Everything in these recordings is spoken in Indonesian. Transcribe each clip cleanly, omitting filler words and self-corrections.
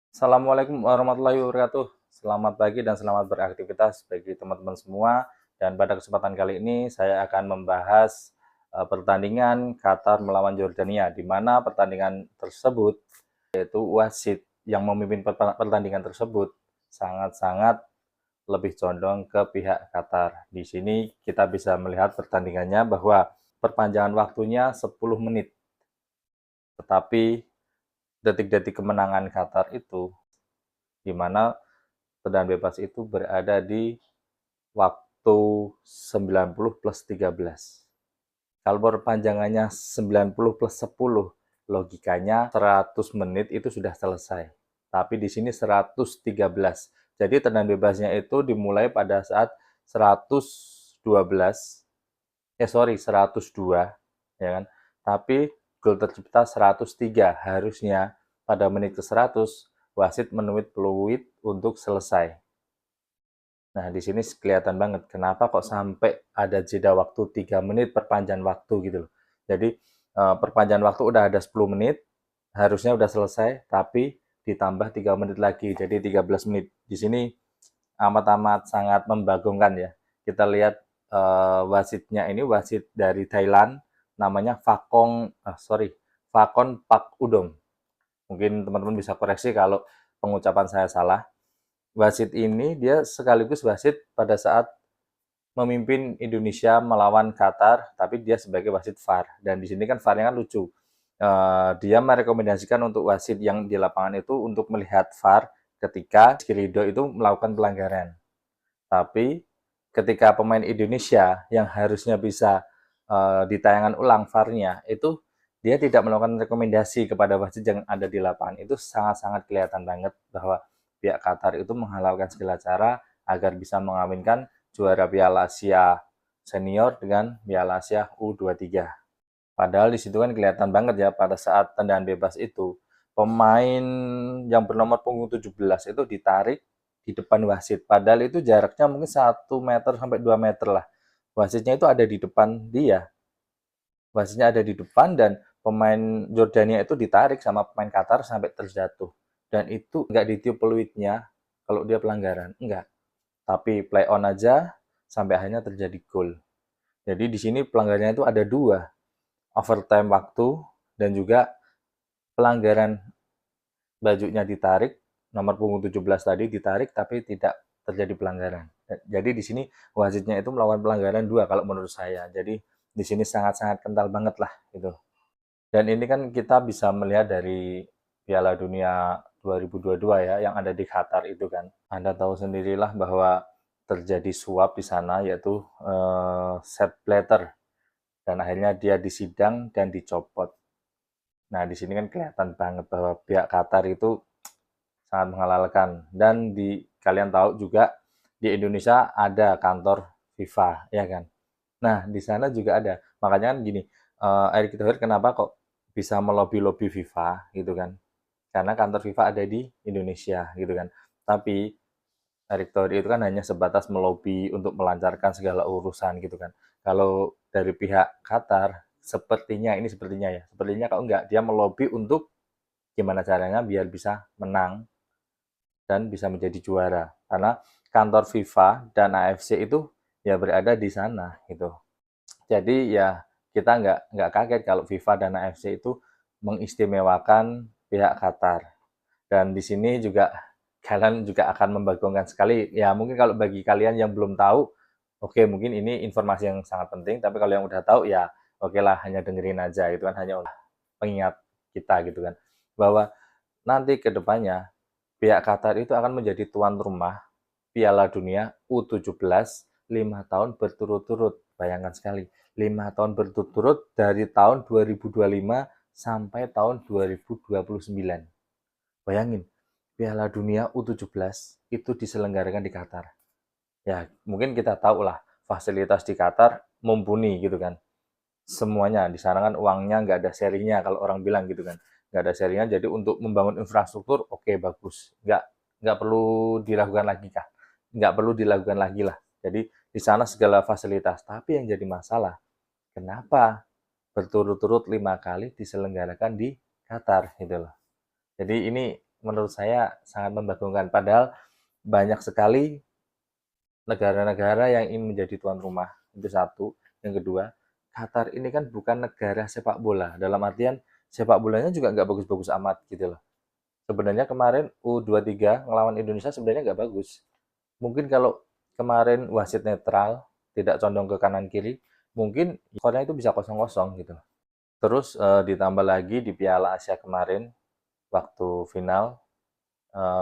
Assalamualaikum warahmatullahi wabarakatuh. Selamat pagi dan selamat beraktivitas bagi teman-teman semua. Dan pada kesempatan kali ini saya akan membahas pertandingan Qatar melawan Jordania, di mana pertandingan tersebut yaitu wasit yang memimpin pertandingan tersebut sangat-sangat lebih condong ke pihak Qatar. Di sini kita bisa melihat pertandingannya bahwa perpanjangan waktunya 10 menit, tetapi detik-detik kemenangan Qatar itu di mana tendangan bebas itu berada di waktu 90 plus 13. Kalau perpanjangannya 90 plus 10, logikanya 100 menit itu sudah selesai. Tapi di sini 113. Jadi tendangan bebasnya itu dimulai pada saat 112, 102, ya kan? Tapi gol tercipta 103. Harusnya pada menit ke-100 wasit menuit peluit untuk selesai. Nah, di sini kelihatan banget kenapa kok sampai ada jeda waktu 3 menit perpanjangan waktu gitu loh. Jadi perpanjangan waktu udah ada 10 menit, harusnya udah selesai, tapi ditambah 3 menit lagi, jadi 13 menit. Di sini amat-amat sangat membagongkan ya. Kita lihat wasitnya ini wasit dari Thailand, namanya Fakon Pak Udom. Mungkin teman-teman bisa koreksi kalau pengucapan saya salah. Wasit ini dia sekaligus wasit pada saat memimpin Indonesia melawan Qatar, tapi dia sebagai wasit VAR. Dan di sini kan VAR-nya kan lucu. Dia merekomendasikan untuk wasit yang di lapangan itu untuk melihat VAR ketika Ridho itu melakukan pelanggaran. Tapi ketika pemain Indonesia yang harusnya bisa di tayangan ulang VAR-nya itu dia tidak melakukan rekomendasi kepada wasit yang ada di lapangan. Itu sangat-sangat kelihatan banget bahwa pihak Qatar itu menghalalkan segala cara agar bisa mengawinkan juara Piala Asia senior dengan Piala Asia U23. Padahal di situ kan kelihatan banget ya pada saat tendangan bebas itu pemain yang bernomor punggung 17 itu ditarik di depan wasit. Padahal itu jaraknya mungkin 1 meter sampai 2 meter lah. Wasitnya itu ada di depan dia. Wasitnya ada di depan dan pemain Jordania itu ditarik sama pemain Qatar sampai terjatuh. Dan itu nggak ditiup peluitnya kalau dia pelanggaran. Enggak. Tapi play on aja sampai akhirnya terjadi gol. Jadi di sini pelanggarannya itu ada dua, overtime waktu dan juga pelanggaran bajunya ditarik, nomor punggung 17 tadi ditarik tapi tidak terjadi pelanggaran. Jadi di sini wasitnya itu melakukan pelanggaran dua kalau menurut saya. Jadi di sini sangat-sangat kental banget lah gitu. Dan ini kan kita bisa melihat dari Piala Dunia 2022 ya yang ada di Qatar itu kan. Anda tahu sendirilah bahwa terjadi suap di sana yaitu Sepp Blatter dan akhirnya dia disidang dan dicopot. Nah, di sini kan kelihatan banget bahwa pihak Qatar itu sangat menghalalkan dan kalian tahu juga di Indonesia ada kantor FIFA ya kan. Nah, di sana juga ada. Makanya kan gini, Erick Thohir kenapa kok bisa melobi-lobi FIFA gitu kan? Karena kantor FIFA ada di Indonesia gitu kan. Tapi Erick Thohir itu kan hanya sebatas melobi untuk melancarkan segala urusan gitu kan. Kalau dari pihak Qatar, sepertinya ya, sepertinya kalau enggak, dia melobi untuk gimana caranya biar bisa menang dan bisa menjadi juara. Karena kantor FIFA dan AFC itu ya berada di sana gitu. Jadi ya kita nggak kaget kalau FIFA dan AFC itu mengistimewakan pihak Qatar. Dan di sini juga kalian juga akan membagongkan sekali. Ya mungkin kalau bagi kalian yang belum tahu, oke mungkin ini informasi yang sangat penting. Tapi kalau yang udah tahu ya oke lah hanya dengerin aja gitu kan, hanya pengingat kita gitu kan. Bahwa nanti ke depannya pihak Qatar itu akan menjadi tuan rumah Piala Dunia U17 5 tahun berturut-turut. Bayangkan sekali, 5 tahun berturut-turut dari tahun 2025 sampai tahun 2029. Bayangin, Piala Dunia U17 itu diselenggarakan di Qatar. Ya, mungkin kita tahu lah, fasilitas di Qatar mumpuni gitu kan. Semuanya, di sana kan uangnya nggak ada serinya kalau orang bilang gitu kan. Nggak ada serinya, jadi untuk membangun infrastruktur, oke bagus. Nggak perlu diragukan lagi kah? Nggak perlu dilakukan lagi lah. Jadi di sana segala fasilitas. Tapi yang jadi masalah, kenapa berturut-turut 5 kali diselenggarakan di Qatar gitu loh. Jadi ini menurut saya sangat membagongkan. Padahal banyak sekali negara-negara yang ingin menjadi tuan rumah. Itu satu. Yang kedua, Qatar ini kan bukan negara sepak bola. Dalam artian sepak bolanya juga nggak bagus-bagus amat gitu loh. Sebenarnya kemarin U23 ngelawan Indonesia sebenarnya nggak bagus. Mungkin kalau kemarin wasit netral, tidak condong ke kanan kiri, mungkin skornya itu bisa kosong-kosong gitu. Terus ditambah lagi di Piala Asia kemarin, waktu final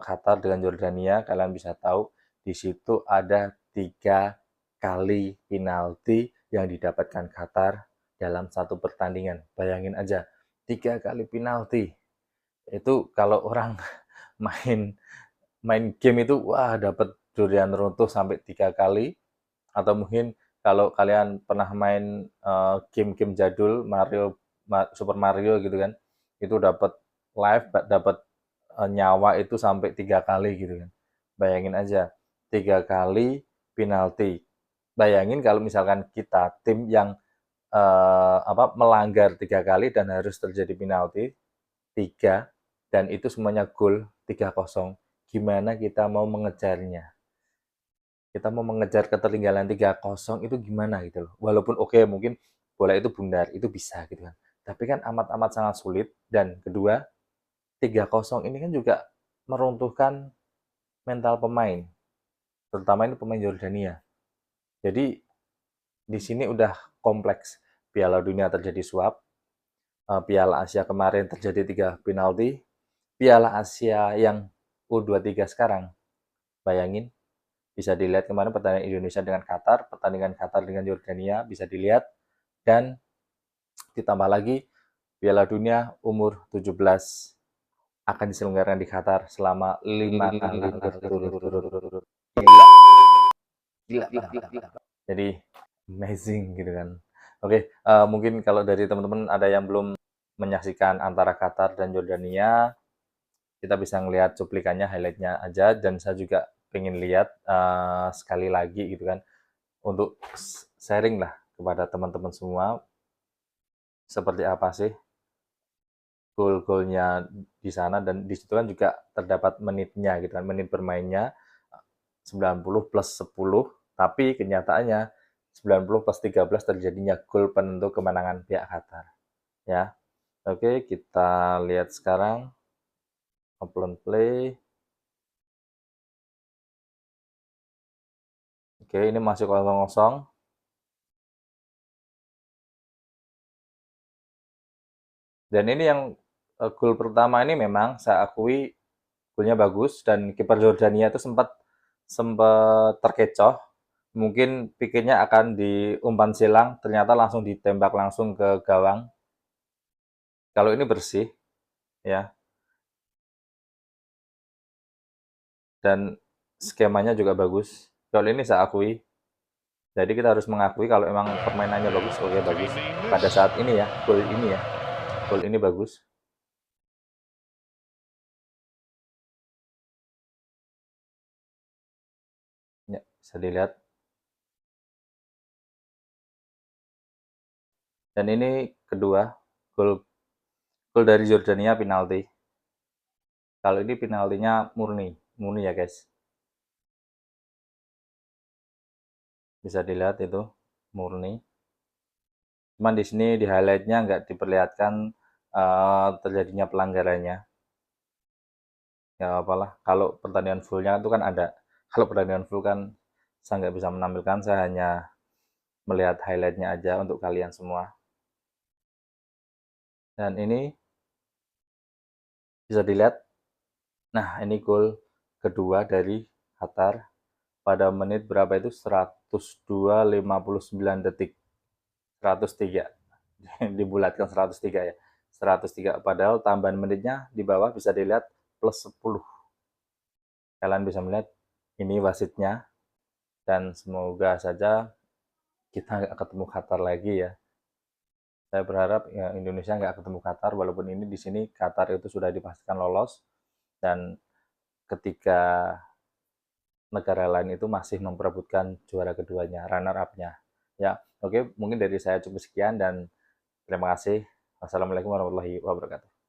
Qatar dengan Jordania, kalian bisa tahu di situ ada 3 kali penalti yang didapatkan Qatar dalam satu pertandingan. Bayangin aja, 3 kali penalti. Itu kalau orang main main game itu wah dapat durian runtuh sampai 3 kali, atau mungkin kalau kalian pernah main game-game jadul Super Mario gitu kan, itu dapat live dapat nyawa itu sampai 3 kali gitu kan. Bayangin aja 3 kali penalti. Bayangin kalau misalkan kita tim yang melanggar 3 kali dan harus terjadi penalti 3 dan itu semuanya gol 3-0. Gimana kita mau mengejarnya? Kita mau mengejar ketertinggalan 3-0 itu gimana gitu loh. Walaupun oke mungkin bola itu bundar, itu bisa gitu kan. Tapi kan amat-amat sangat sulit dan kedua 3-0 ini kan juga meruntuhkan mental pemain, terutama ini pemain Jordania. Jadi di sini udah kompleks. Piala Dunia terjadi suap, Piala Asia kemarin terjadi 3 penalti, Piala Asia yang U23 sekarang, bayangin, bisa dilihat kemarin pertandingan Indonesia dengan Qatar, pertandingan Qatar dengan Jordania bisa dilihat, dan ditambah lagi Piala Dunia umur 17 akan diselenggarakan di Qatar selama 5 kali berturut-turut. Gila, gila, gila, gila. Jadi amazing gitu kan. Oke, mungkin kalau dari teman-teman ada yang belum menyaksikan antara Qatar dan Jordania, kita bisa ngelihat cuplikannya, highlightnya aja, dan saya juga pengen lihat sekali lagi gitu kan, untuk sharing lah kepada teman-teman semua seperti apa sih gol-golnya di sana, dan di situ kan juga terdapat menitnya gitu kan, menit bermainnya 90 plus 10, tapi kenyataannya 90 plus 13 terjadinya gol penentu kemenangan pihak Qatar ya. Oke, kita lihat sekarang upload play. Oke, ini masih kosong-kosong. Dan ini yang gol pertama ini memang saya akui golnya bagus, dan kiper Jordania itu sempat sempat terkecoh. Mungkin pikirnya akan diumpan silang, ternyata langsung ditembak langsung ke gawang. Kalau ini bersih ya, dan skemanya juga bagus. Kalau ini saya akui. Jadi kita harus mengakui kalau emang permainannya bagus, oke bagus. Pada saat ini ya, gol ini bagus. Ya, bisa dilihat. Dan ini kedua, gol gol dari Jordania penalti. Kalau ini penaltinya murni, murni ya guys. Bisa dilihat itu murni. Cuman di sini di highlightnya nggak diperlihatkan terjadinya pelanggarannya. Ya apalah, kalau pertandingan fullnya itu kan ada. Kalau pertandingan full kan saya nggak bisa menampilkan, saya hanya melihat highlightnya aja untuk kalian semua. Dan ini bisa dilihat, nah ini gol kedua dari Qatar pada menit berapa itu, 102,59 detik, 103 dibulatkan 103 ya, 103, padahal tambahan menitnya di bawah bisa dilihat plus 10. Kalian bisa melihat ini wasitnya, dan semoga saja kita nggak ketemu Qatar lagi ya. Saya berharap ya Indonesia nggak ketemu Qatar, walaupun ini di sini Qatar itu sudah dipastikan lolos, dan ketika negara lain itu masih memperebutkan juara keduanya, runner up-nya. Ya, oke, mungkin dari saya cukup sekian dan terima kasih. Wassalamualaikum warahmatullahi wabarakatuh.